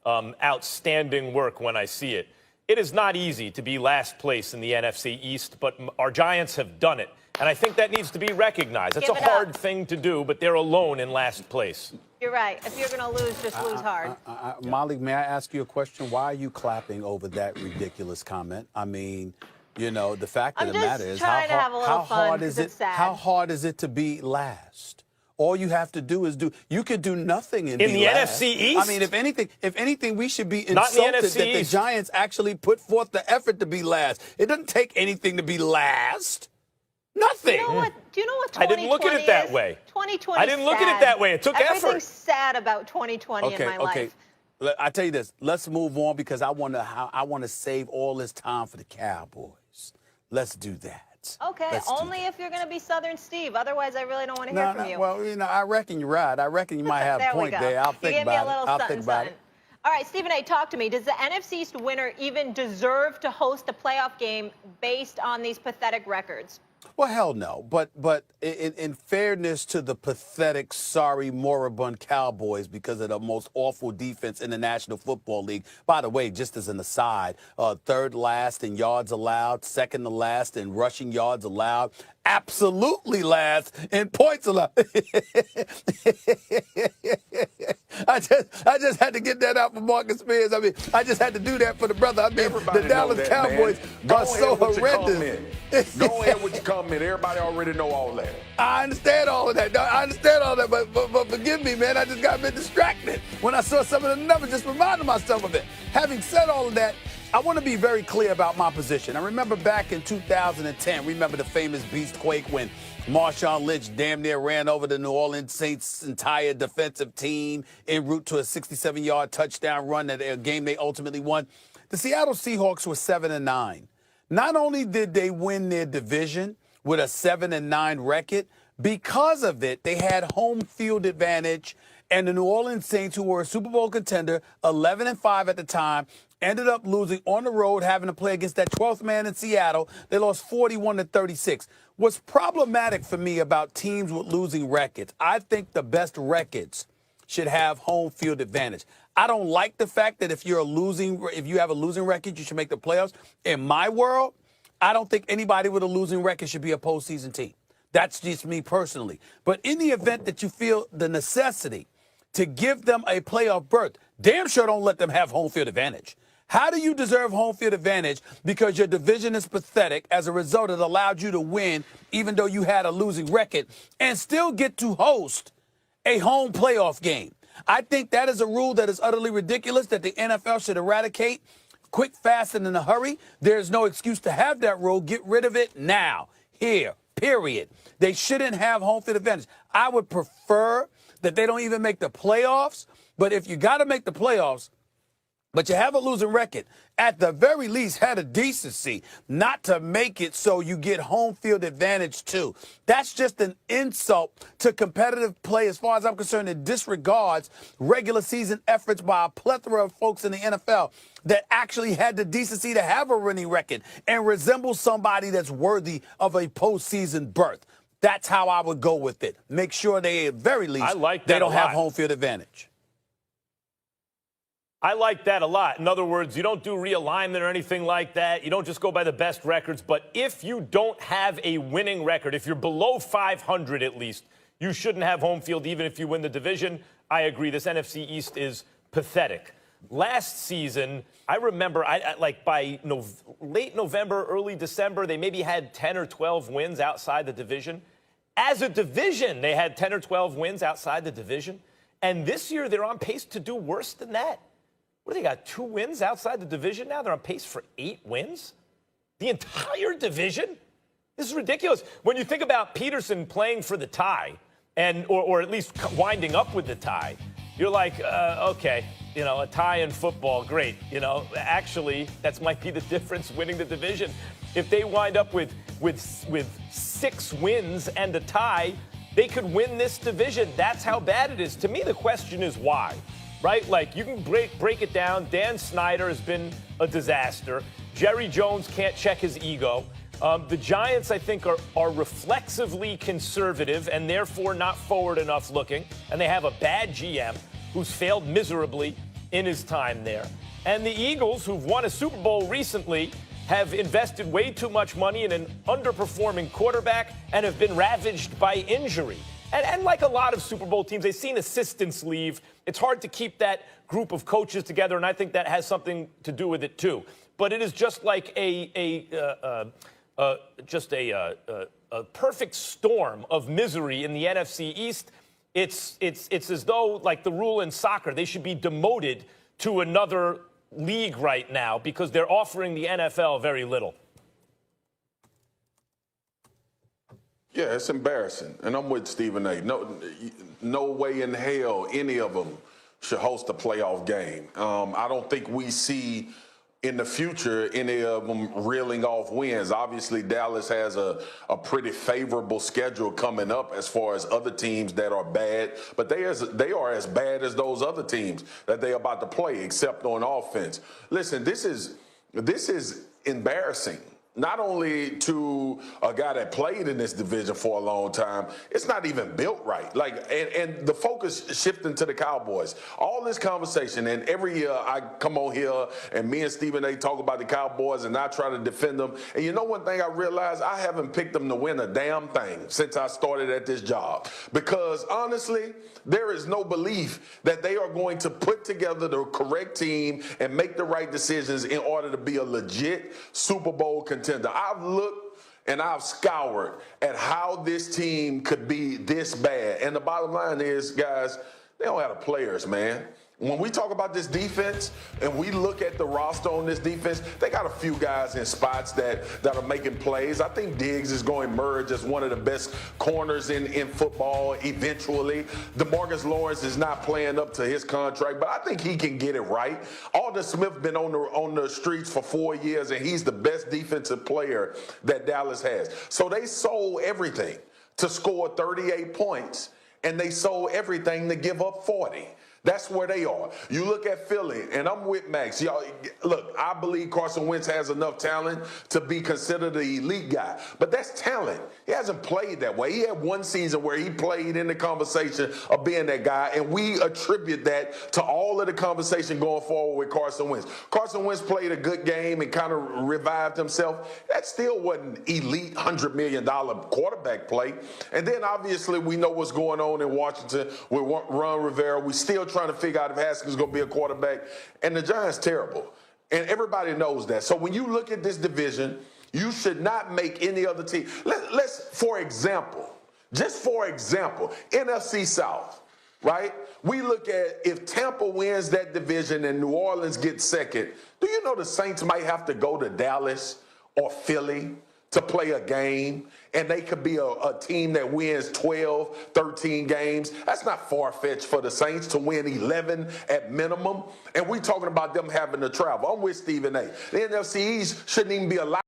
outstanding work when I see it. It is not easy to be last place in the NFC East, but our Giants have done it. And I think that needs to be recognized. It's a hard thing to do, but they're alone in last place. You're right. If you're going to lose, just lose hard. Molly, may I ask you a question? Why are you clapping over that ridiculous comment? I mean, you know, the fact of the matter is, how hard is it to be last? All you have to do is you could do nothing in the last. NFC East. I mean, if anything, we should be insulted that the Giants actually put forth the effort to be last. It doesn't take anything to be last. Nothing. You know what? Do you know what 2020 I didn't look at it that way. 2020. I didn't look at it that way. It took effort. Everything's sad about 2020 in my life. I tell you this. Let's move on because I want to save all this time for the Cowboys. Let's do that. Okay, only if you're going to be Southern Steve. Otherwise, I really don't want to hear from you. Well, you know, I reckon you're right. I reckon you might have a point there. I'll think about it. I'll think about it. All right, Stephen A., talk to me. Does the NFC East winner even deserve to host a playoff game based on these pathetic records? Well, hell no. But in fairness to the pathetic, sorry, moribund Cowboys because of the most awful defense in the National Football League. By the way, just as an aside, third last in yards allowed, second to last in rushing yards allowed, absolutely last in points allowed. I just had to get that out for Marcus Spears. I mean, I just had to do that for the brother. I mean, the Dallas Cowboys are so horrendous. Go ahead with your comment. Everybody already know all that. I understand all of that. I understand all that, but forgive me, man. I just got a bit distracted when I saw some of the numbers, just reminding myself of it. Having said all of that, I want to be very clear about my position. I remember back in 2010, remember the famous Beastquake when Marshawn Lynch damn near ran over the New Orleans Saints' entire defensive team en route to a 67-yard touchdown run, that a game they ultimately won. The Seattle Seahawks were 7-9. Not only did they win their division with a 7-9 record, because of it, they had home field advantage. And the New Orleans Saints, who were a Super Bowl contender, 11-5 at the time, ended up losing on the road, having to play against that 12th man in Seattle. They lost 41-36. What's problematic for me about teams with losing records, I think the best records should have home field advantage. I don't like the fact that if you have a losing record, you should make the playoffs. In my world, I don't think anybody with a losing record should be a postseason team. That's just me personally. But in the event that you feel the necessity to give them a playoff berth, damn sure don't let them have home field advantage. How do you deserve home field advantage because your division is pathetic? As a result, it allowed you to win even though you had a losing record and still get to host a home playoff game. I think that is a rule that is utterly ridiculous that the NFL should eradicate quick, fast, and in a hurry. There's no excuse to have that rule. Get rid of it now, here, period. They shouldn't have home field advantage. I would prefer that they don't even make the playoffs. But if you got to make the playoffs, but you have a losing record, at the very least had a decency not to make it so you get home field advantage too. That's just an insult to competitive play as far as I'm concerned. It disregards regular season efforts by a plethora of folks in the NFL that actually had the decency to have a winning record and resemble somebody that's worthy of a postseason berth. That's how I would go with it. Make sure they, at very least, they don't have home field advantage. I like that a lot. In other words, you don't do realignment or anything like that. You don't just go by the best records. But if you don't have a winning record, if you're below 500 at least, you shouldn't have home field even if you win the division. I agree. This NFC East is pathetic. Last season, I remember, by late November, early December, they maybe had 10 or 12 wins outside the division. As a division, they had 10 or 12 wins outside the division. And this year, they're on pace to do worse than that. What do they got, 2 wins outside the division now? They're on pace for 8 wins? The entire division? This is ridiculous. When you think about Peterson playing for the tie, or at least winding up with the tie, you're like, okay, a tie in football, great. Actually, that might be the difference winning the division. If they wind up with 6 wins and a tie, they could win this division. That's how bad it is. To me, the question is why. Right? Like, you can break it down. Dan Snyder has been a disaster. Jerry Jones can't check his ego. The Giants, I think, are reflexively conservative and therefore not forward enough looking. And they have a bad GM who's failed miserably in his time there. And the Eagles, who've won a Super Bowl recently, have invested way too much money in an underperforming quarterback and have been ravaged by injury. And like a lot of Super Bowl teams, they've seen assistants leave. It's hard to keep that group of coaches together, and I think that has something to do with it too. But it is just like a perfect storm of misery in the NFC East. It's as though, like the rule in soccer, they should be demoted to another league right now because they're offering the NFL very little. Yeah, it's embarrassing. And I'm with Stephen A. No way in hell any of them should host a playoff game. I don't think we see in the future any of them reeling off wins. Obviously, Dallas has a pretty favorable schedule coming up as far as other teams that are bad, but they are as bad as those other teams that they're about to play, except on offense. Listen, this is embarrassing. Not only to a guy that played in this division for a long time, it's not even built right. And the focus shifting to the Cowboys. All this conversation, and every year I come on here and me and Stephen A. talk about the Cowboys and I try to defend them. And you know one thing I realized? I haven't picked them to win a damn thing since I started at this job. Because honestly, there is no belief that they are going to put together the correct team and make the right decisions in order to be a legit Super Bowl contender. I've looked and I've scoured at how this team could be this bad. And the bottom line is, guys, they don't have the players, man. When we talk about this defense and we look at the roster on this defense, they got a few guys in spots that are making plays. I think Diggs is going to emerge as one of the best corners in football eventually. DeMarcus Lawrence is not playing up to his contract, but I think he can get it right. Aldon Smith been on the streets for 4 years, and he's the best defensive player that Dallas has. So they sold everything to score 38 points, and they sold everything to give up 40. That's where they are. You look at Philly, and I'm with Max. Y'all, look, I believe Carson Wentz has enough talent to be considered the elite guy. But that's talent. He hasn't played that way. He had one season where he played in the conversation of being that guy, and we attribute that to all of the conversation going forward with Carson Wentz. Carson Wentz played a good game and kind of revived himself. That still wasn't elite $100 million quarterback play. And then, obviously, we know what's going on in Washington with Ron Rivera. We still trying to figure out if Haskins is going to be a quarterback. And the Giants terrible. And everybody knows that. So when you look at this division, you should not make any other team. Let's for example, NFC South, right? We look at if Tampa wins that division and New Orleans gets second, do you know the Saints might have to go to Dallas or Philly to play a game, and they could be a team that wins 12, 13 games? That's not far-fetched for the Saints to win 11 at minimum. And we're talking about them having to travel. I'm with Stephen A. The NFC East shouldn't even be allowed